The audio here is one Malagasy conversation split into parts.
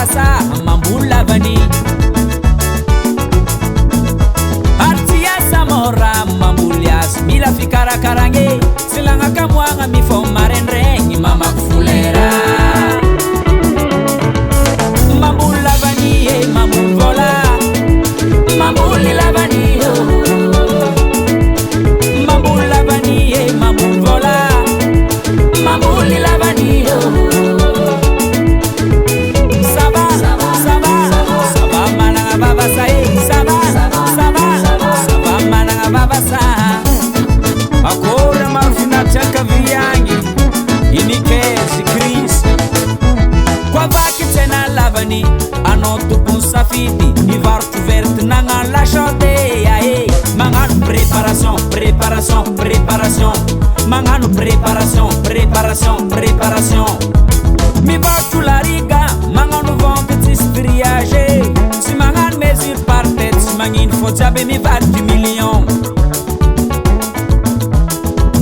vavasa mamboly lavany artiasa mora mamboly azy mila fikarakaragny tsy lagnakamoagna mifômarendraigny mamaky folera mamboly lavany mamboly vola mamboly lavany mamboly lavany mamboly vola mamboly lavany akora maro finatiakaviagny inikesy krisy koa vaky tsena lavany anao tompony safidy mivarotro verte nagnano lachande ae magnano préparation préparation préparation magnano préparation préparation préparation mivarotro lariga magnano vente tsisy triage tsy magnano mesure par tête tsy magnino fô jiaby mivadiky million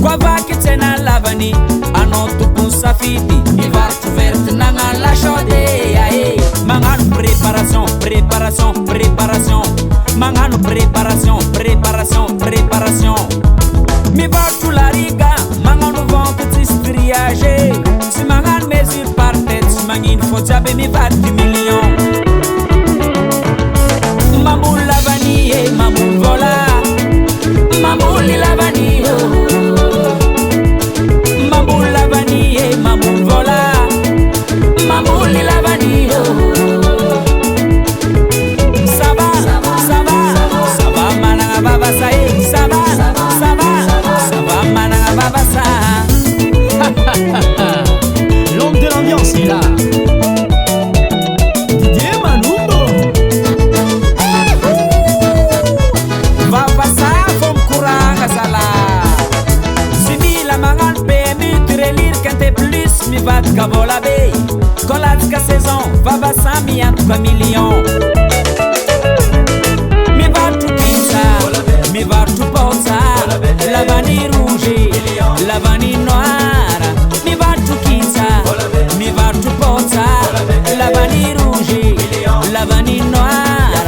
koa vaky tsena lavany anao tompony safidy mivarotro verte nagnano lachande ae magnano préparation préparation préparation magnano préparation préparation préparation mivarotro lariga magnano vente tsisy triage tsy magnano mesure par tête tsy magnino fô jiaby mivadiky million mamboly lavany mamboly vola mamboly lavany mamboly lavany mamboly vola mamboly lavany sava sava sava managna vavasa sava sava sava managna vavasa l'homme de l'ambiance est là. Didier Malumbo vavasa fô mikoragna zala sy mila magnano PMU tirelire kante plus mivadika vola be koa latsaka saison vavasa miantoka million mivarotro pizza mivarotro poza lavany rouge lavany noir mivarotro pizza mivarotro poza lavany rouge lavany noir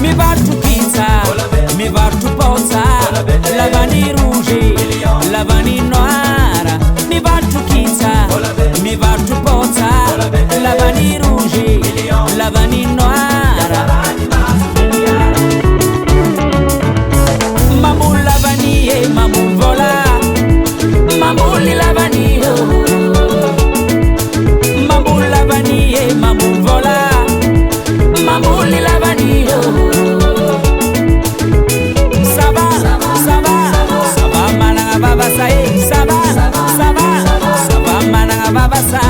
mivarotro pizza mivarotro poza lavany rouge lavany noir mivarotro pizza mivarotro poza lavany rouge lavany noir mamboly lavany mamboly vola mamboly lavany mamboly lavany mamboly vola mamboly lavany sava sava sava managna vavasa sava sava sava managna vavasa